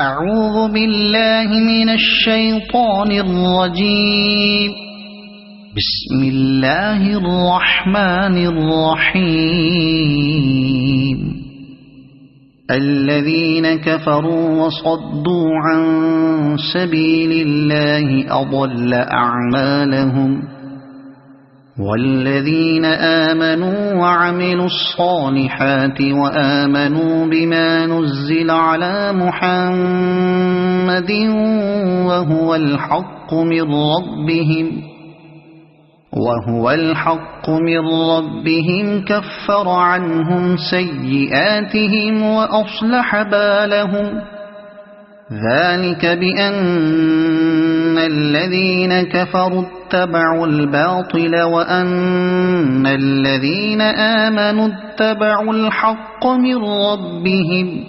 أعوذ بالله من الشيطان الرجيم. بسم الله الرحمن الرحيم. الذين كفروا وصدوا عن سبيل الله أضل أعمالهم، والذين آمنوا وعملوا الصالحات وآمنوا بما نزل على محمد وهو الحق من ربهم كفر عنهم سيئاتهم وأصلح بالهم. ذلك بأن الذين كفروا اتبعوا الباطل وأن الذين آمنوا اتبعوا الحق من ربهم.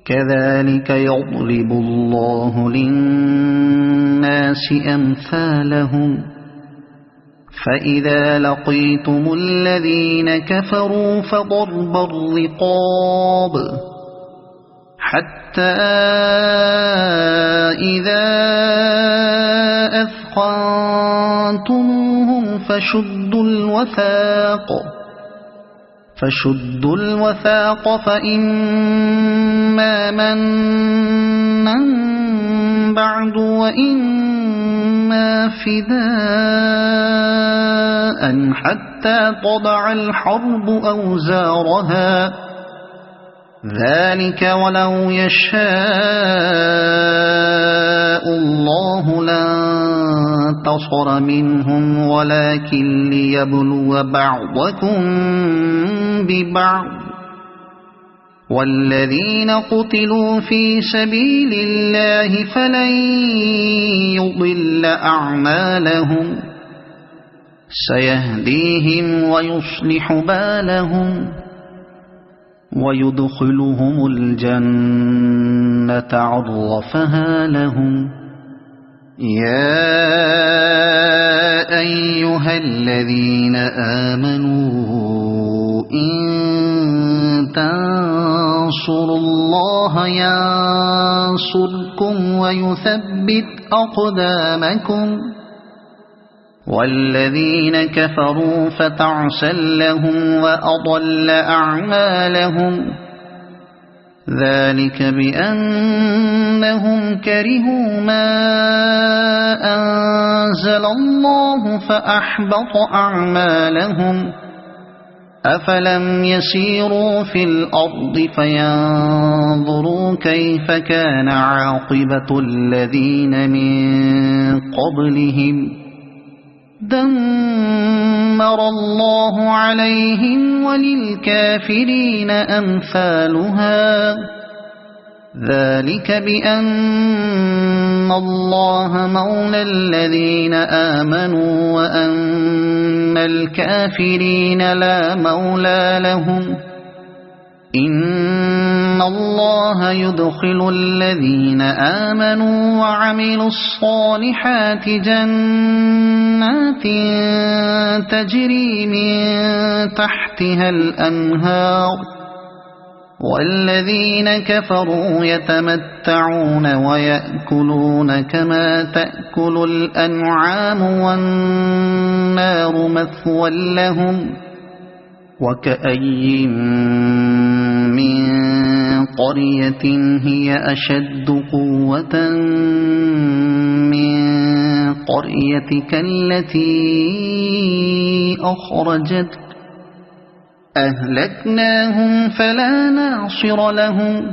كذلك يضرب الله للناس أمثالهم. فإذا لقيتم الذين كفروا فضرب الرقاب حتى إذا أثخنتموهم فشدوا الوثاق فإما منا بعد وإما فداء حتى تضع الحرب أوزارها. ذلك ولو يشاء الله لانتصر منهم ولكن ليبلو بعضكم ببعض. والذين قتلوا في سبيل الله فلن يضل أعمالهم، سيهديهم ويصلح بالهم ويدخلهم الجنة عرفها لهم. يا أيها الذين آمنوا إن تنصروا الله ينصركم ويثبت أقدامكم. والذين كفروا فتعسا لهم وأضل أعمالهم. ذلك بأنهم كرهوا ما أنزل الله فأحبط أعمالهم. أفلم يسيروا في الأرض فينظروا كيف كان عاقبة الذين من قبلهم. دمر الله عليهم وللكافرين أمثالها. ذلك بأن الله مولى الذين آمنوا وأن الكافرين لا مولى لهم. إن الله يدخل الذين آمنوا وعملوا الصالحات جنات تجري من تحتها الأنهار، والذين كفروا يتمتعون ويأكلون كما تأكل الأنعام والنار مثوى لهم. وكأي من قرية هي أشد قوة من قريتك التي أخرجتك أهلكناهم فلا ناصر لهم.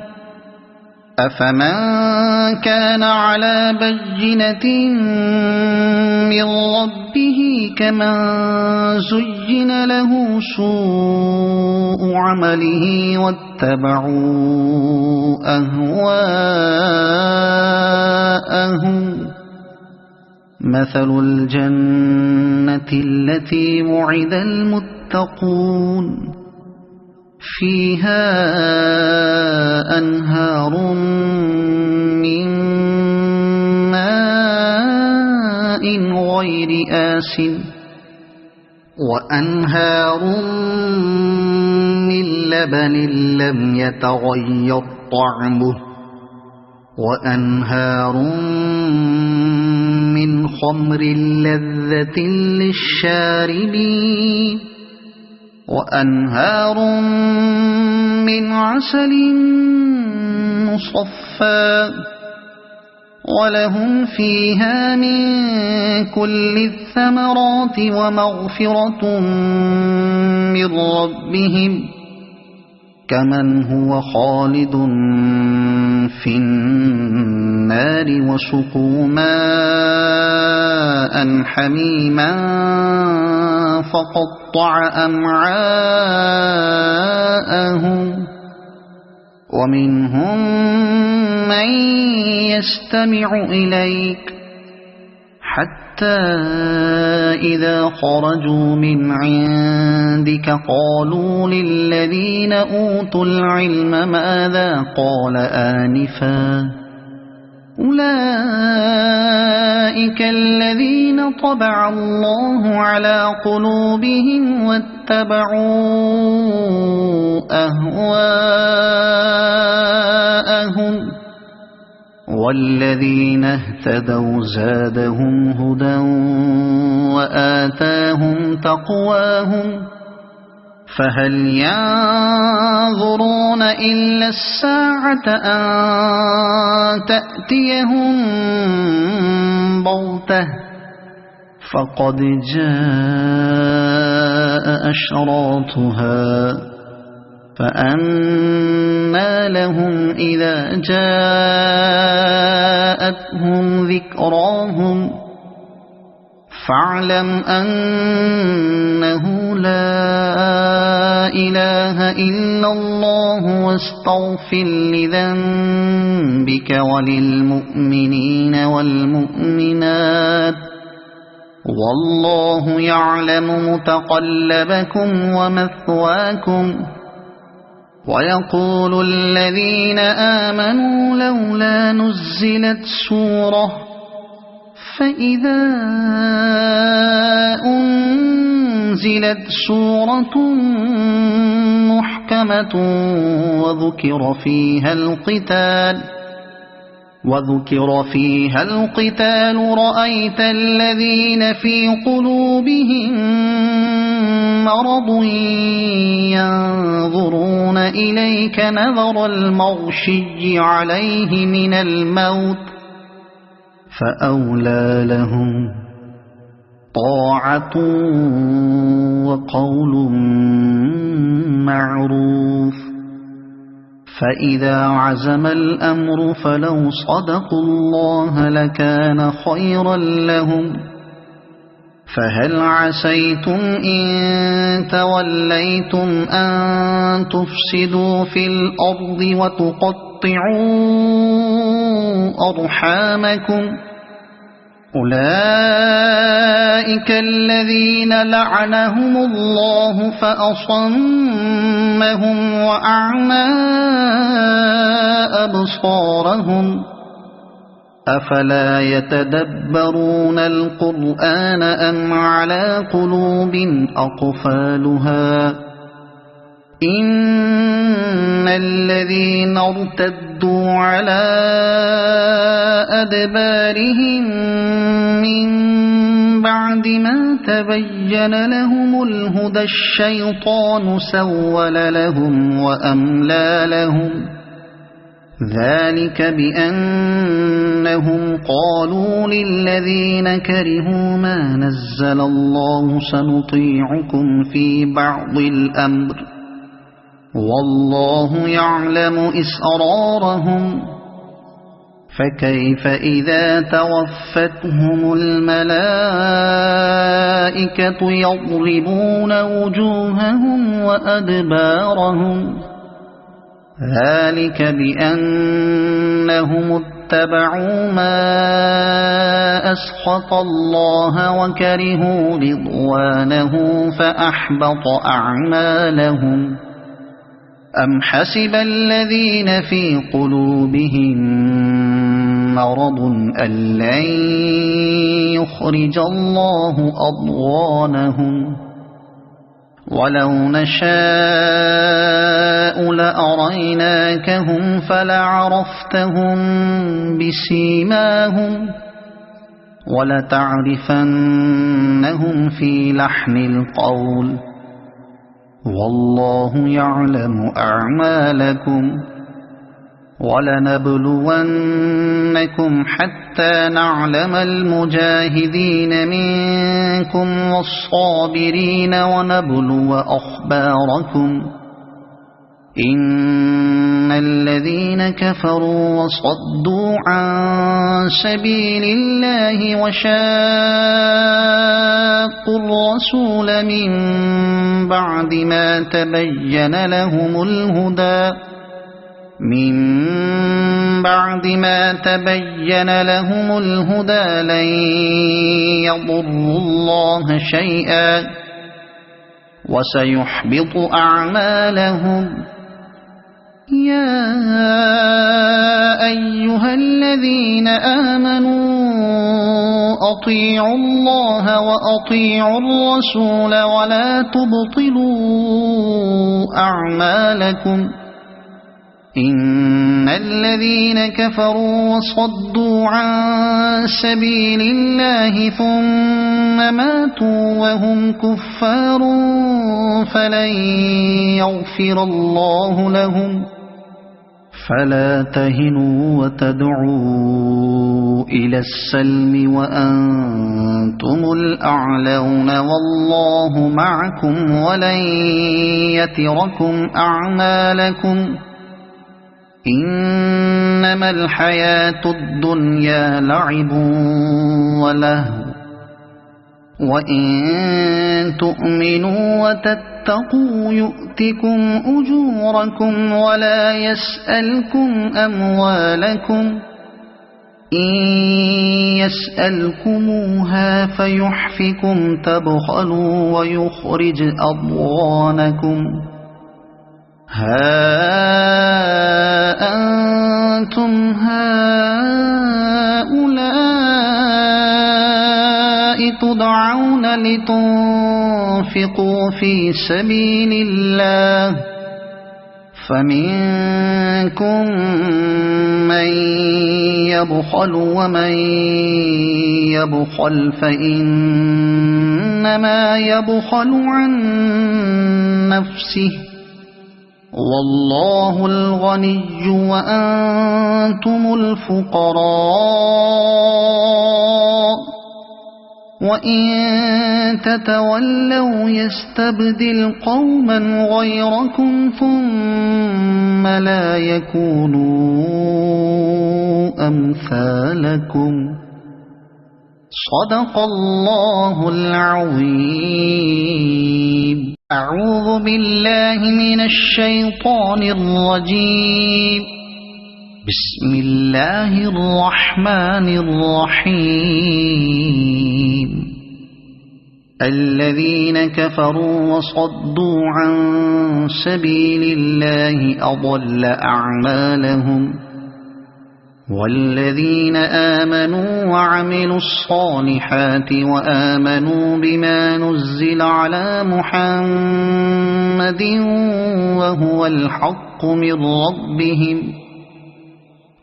أفمن كان على بينة من ربه كمن زين له سوء عمله واتبعوا أهواءهم. مثل الجنة التي وعد المتقون فيها أنهار من ماء غير آسن وأنهار من لبن لم يتغير طعمه وأنهار من خمر لذة للشاربين وأنهار من عسل مصفى ولهم فيها من كل الثمرات ومغفرة من ربهم كمن هو خالد في النار وسقوا ماء حميما فقطع أمعاءهم ومنهم من يستمع إليك حتى إذا خرجوا من عندك قالوا للذين أوتوا العلم ماذا قال آنفا أولئك الذين طبع الله على قلوبهم واتبعوا أهواءهم والذين اهتدوا زادهم هدى وآتاهم تقواهم فهل ينظرون إلا الساعة أن تأتيهم بغتة فقد جاء أشراطها فأنى لهم إذا جاءتهم ذكراهم فاعلم أنه لا إله إلا الله واستغفر لذنبك وللمؤمنين والمؤمنات والله يعلم متقلبكم ومثواكم ويقول الذين آمنوا لولا نزلت سورة فإذا أنزلت سورة محكمة وذكر فيها القتال رأيت الذين في قلوبهم مرض ينظرون إليك نظر المغشي عليه من الموت فأولى لهم طاعة وقول معروف فإذا عزم الأمر فلو صدقوا الله لكان خيرا لهم فهل عسيتم إن توليتم أن تفسدوا في الأرض وتقطعوا أرحامكم أولئك الذين لعنهم الله فأصمهم وأعمى أبصارهم أفلا يتدبرون القرآن أم على قلوب أقفالها إن الذين ارتدوا على أدبارهم من بعد ما تبين لهم الهدى الشيطان سول لهم وأملى لهم ذلك بأنهم قالوا للذين كرهوا ما نزل الله سنطيعكم في بعض الأمر والله يعلم إسرارهم فكيف إذا توفتهم الملائكة يضربون وجوههم وأدبارهم ذلك بأنهم اتبعوا ما أسخط الله وكرهوا رضوانه فأحبط أعمالهم أم حسب الذين في قلوبهم مرض أن لن يخرج الله أضغانهم ولو نشاء لأريناكهم فلعرفتهم بسيماهم ولتعرفنهم في لحن القول والله يعلم أعمالكم ولنبلونكم حتى نعلم المجاهدين منكم والصابرين ونبلو أخباركم إن الذين كفروا وصدوا عن سبيل الله وشاقوا الرسول من بعد ما تبين لهم الهدى لن يضروا الله شيئا وسيحبط أعمالهم يا أيها الذين آمنوا أطيعوا الله وأطيعوا الرسول ولا تبطلوا أعمالكم إن الذين كفروا وصدوا عن سبيل الله ثم ماتوا وهم كفار فلن يغفر الله لهم فلا تهنوا وتدعوا إلى السلم وأنتم الأعلون والله معكم ولن يتركم أعمالكم إنما الحياة الدنيا لعب ولهو وإن تؤمنوا وتتقوا يؤتكم أجوركم ولا يسألكم أموالكم إن يسألكموها فيحفكم تبخلوا ويخرج أضغانكم ها أنتم هؤلاء تدعون لتنفقوا في سبيل الله فمنكم من يبخل ومن يبخل فإنما يبخل عن نفسه والله الغني وأنتم الفقراء وإن تتولوا يستبدل قوما غيركم ثم لا يكونوا أمثالكم صدق الله العظيم. أعوذ بالله من الشيطان الرجيم. بسم الله الرحمن الرحيم. الذين كفروا وصدوا عن سبيل الله أضل أعمالهم والذين آمنوا وعملوا الصالحات وآمنوا بما نزل على محمد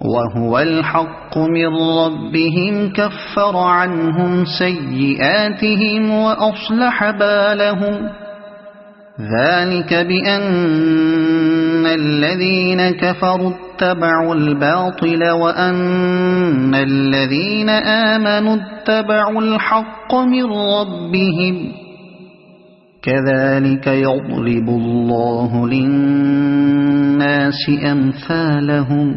وهو الحق من ربهم كفر عنهم سيئاتهم وأصلح بالهم ذلك بأن الذين كفروا اتبعوا الباطل وأن الذين آمنوا اتبعوا الحق من ربهم كذلك يضرب الله للناس أمثالهم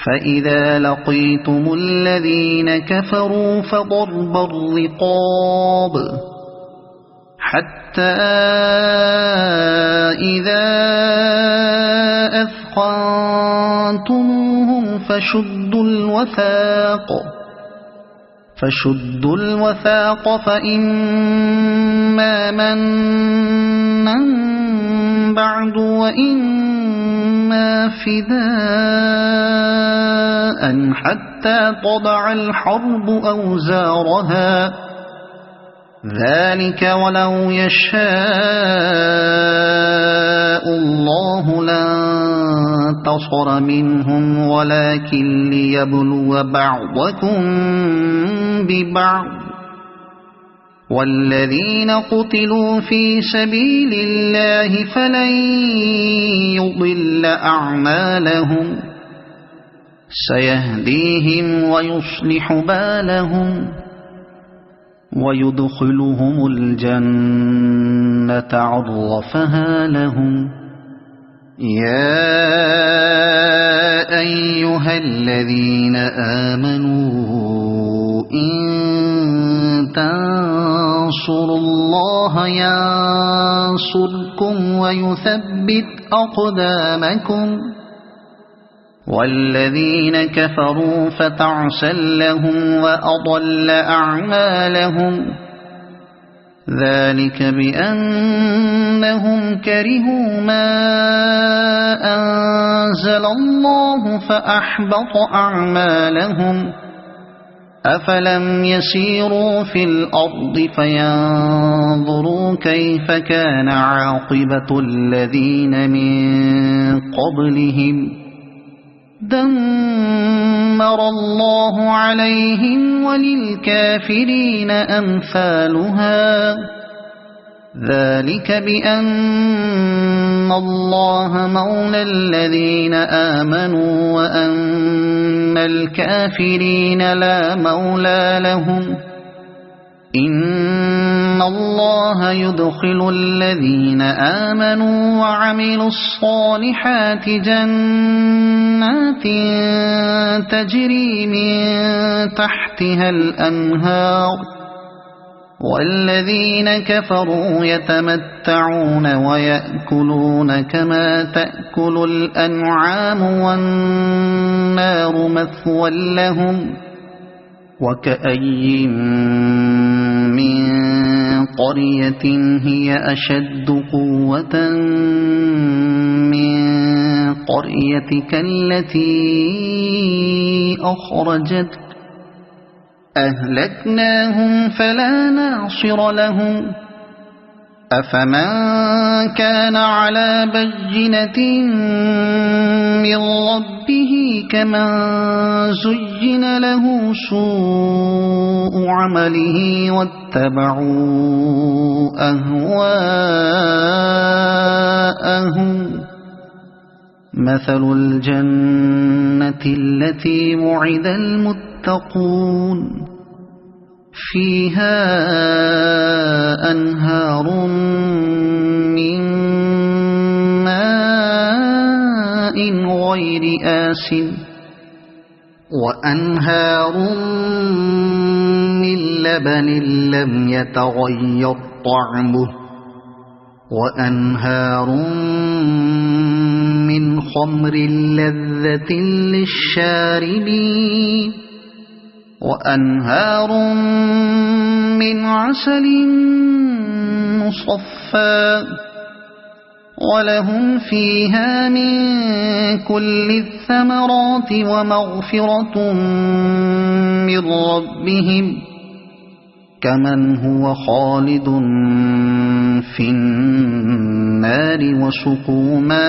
فإذا لقيتم الذين كفروا فضرب الرقاب حتى إذا أثخنتموهم فشدوا الوثاق فإما منا بعد وإما فداء حتى تضع الحرب أوزارها ذلك ولو يشاء الله لانتصر منهم ولكن ليبلو بعضكم ببعض والذين قتلوا في سبيل الله فلن يضل أعمالهم سيهديهم ويصلح بالهم ويدخلهم الجنة عرفها لهم يا أيها الذين آمنوا إن تنصروا الله ينصركم ويثبت أقدامكم والذين كفروا فتعسا لهم وأضل أعمالهم ذلك بأنهم كرهوا ما أنزل الله فأحبط أعمالهم أفلم يسيروا في الأرض فينظروا كيف كان عاقبة الذين من قبلهم دمر الله عليهم وللكافرين أمثالها ذلك بأن الله مولى الذين آمنوا وأن الكافرين لا مولى لهم إن الله يدخل الذين آمنوا وعملوا الصالحات جنات تجري من تحتها الأنهار والذين كفروا يتمتعون ويأكلون كما تأكل الأنعام والنار مثوى لهم وكأي من قرية هي أشد قوة من قريتك التي أخرجتك أهلكناهم فلا ناصر لهم أفمن كان على بينة من ربه كمن زين له سوء عمله واتبعوا أهواءهم مثل الجنة التي وعد المتقون فيها أنهار من ماء غير آسن وأنهار من لبن لم يتغير طعمه وأنهار من خمر لذة للشاربين وأنهار من عسل مصفى ولهم فيها من كل الثمرات ومغفرة من ربهم كمن هو خالد في النار وسقوا ماء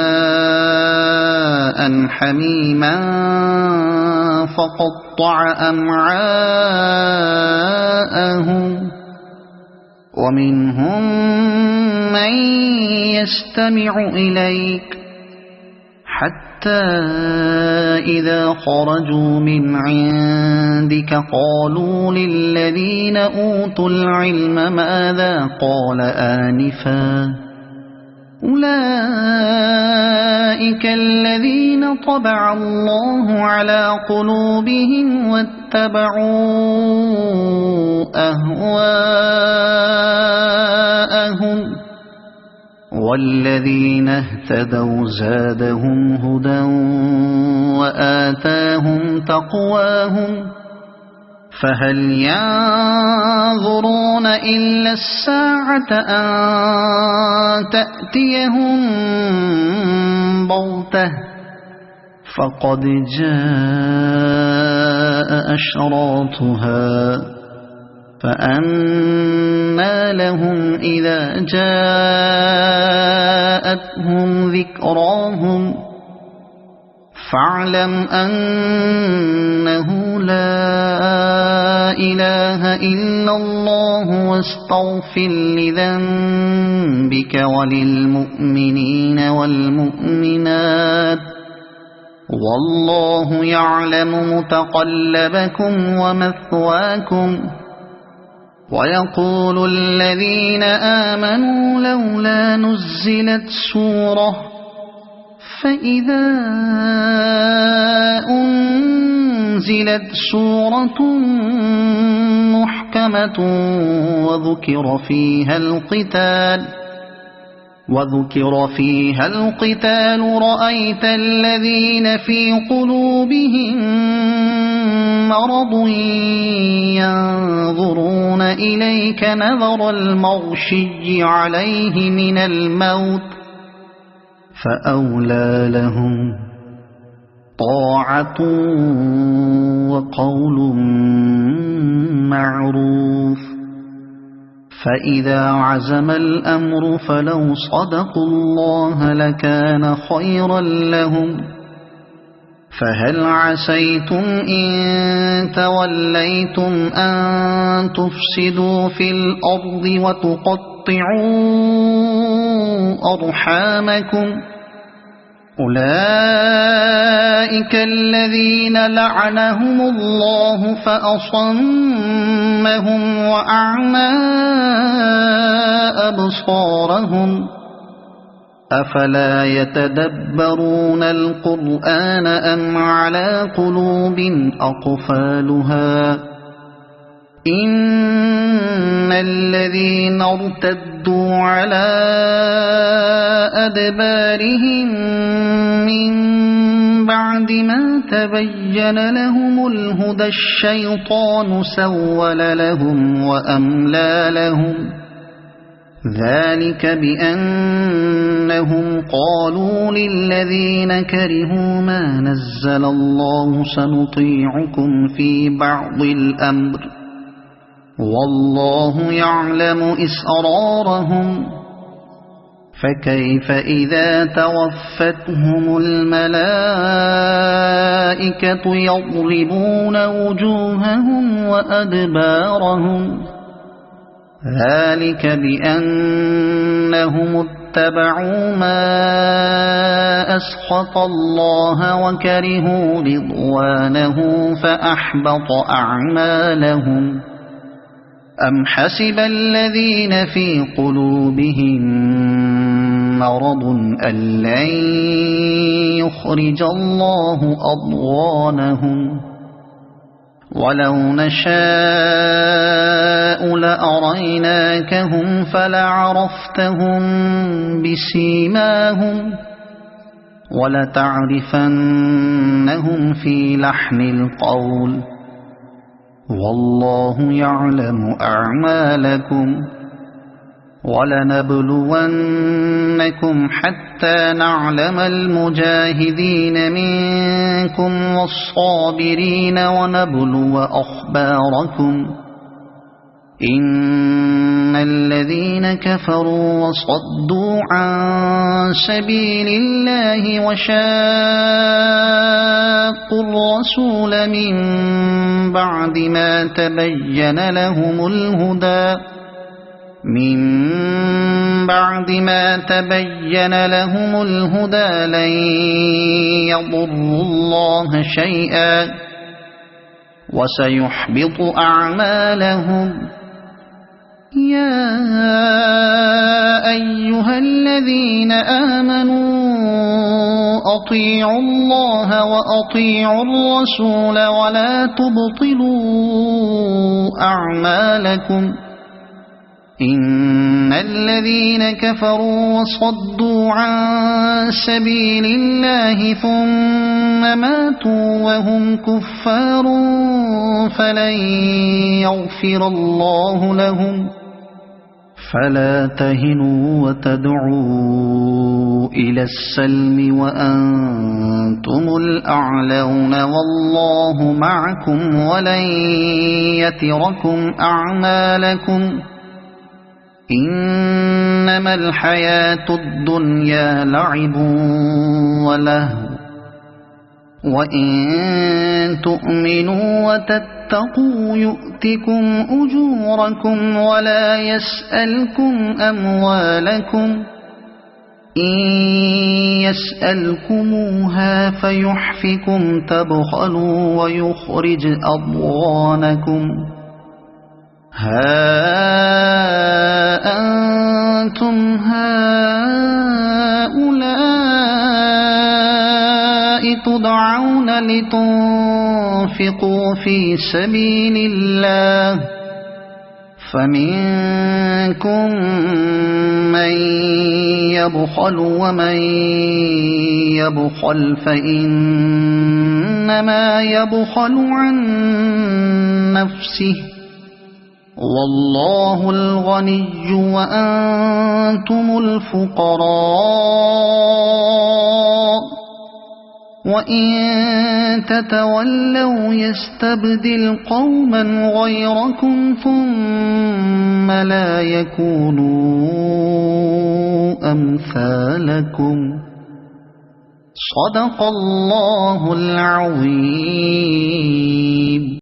حميما فقطع أمعاءهم ومنهم من يستمع إليك حتى إذا خرجوا من عندك قالوا للذين أوتوا العلم ماذا قال آنفا أولئك الذين طبع الله على قلوبهم واتبعوا أهواءهم والذين اهتدوا زادهم هدى وآتاهم تقواهم فهل ينظرون إلا الساعة أن تأتيهم بغتة فقد جاء أشراطها فأنى لهم إذا جاءتهم ذكراهم فاعلم أنه لا إله إلا الله واستغفر لذنبك وللمؤمنين والمؤمنات والله يعلم متقلبكم ومثواكم. ويقول الذين آمنوا لولا نزلت سورة فإذا أنزلت سورة محكمة وذكر فيها القتال رأيت الذين في قلوبهم مرض ينظرون إليك نظر المغشي عليه من الموت فأولى لهم طاعة وقول معروف. فإذا عزم الأمر فلو صدقوا الله لكان خيرا لهم. فهل عسيتم إن توليتم أن تفسدوا في الأرض وتقطعوا أرحامكم أولئك الذين لعنهم الله فأصمهم وأعمى أبصارهم أفلا يتدبرون القرآن أم على قلوب أقفالها إن الذين ارتدوا على أدبارهم من بعد ما تبين لهم الهدى الشيطان سول لهم وأملى لهم ذلك بأنهم قالوا للذين كرهوا ما نزل الله سنطيعكم في بعض الأمر والله يعلم إسرارهم فكيف إذا توفتهم الملائكة يضربون وجوههم وأدبارهم ذلك بأنهم اتبعوا ما أسخط الله وكرهوا رضوانه فأحبط أعمالهم أم حسب الذين في قلوبهم مرض أن لن يخرج الله أضغانهم ولو نشاء لأريناكهم فلعرفتهم بسيماهم ولتعرفنهم في لحن القول والله يعلم أعمالكم ولنبلونكم حتى نعلم المجاهدين منكم والصابرين ونبلو أخباركم إن الذين كفروا وصدوا عن سبيل الله وشاقوا الرسول من بعد ما تبين لهم الهدى لن يضروا الله شيئا وسيحبط أعمالهم يا أيها الذين آمنوا أطيعوا الله وأطيعوا الرسول ولا تبطلوا أعمالكم إن الذين كفروا وصدوا عن سبيل الله ثم ماتوا وهم كفار فلن فلا تهنوا وتدعوا إلى السلم وأنتم الأعلون والله معكم ولن يتركم أعمالكم إنما الحياة الدنيا لعب ولهو وإن تؤمنوا وتتقوا يؤتكم أجوركم ولا يسألكم أموالكم إن يسألكموها فيحفكم تبخلوا ويخرج أضغانكم ها أنتم هؤلاء تدعون لتنفقوا في سبيل الله فمنكم من يبخل ومن يبخل فإنما يبخل عن نفسه والله الغني وأنتم الفقراء وإن تتولوا يستبدل قوما غيركم ثم لا يكونوا أمثالكم صدق الله العظيم.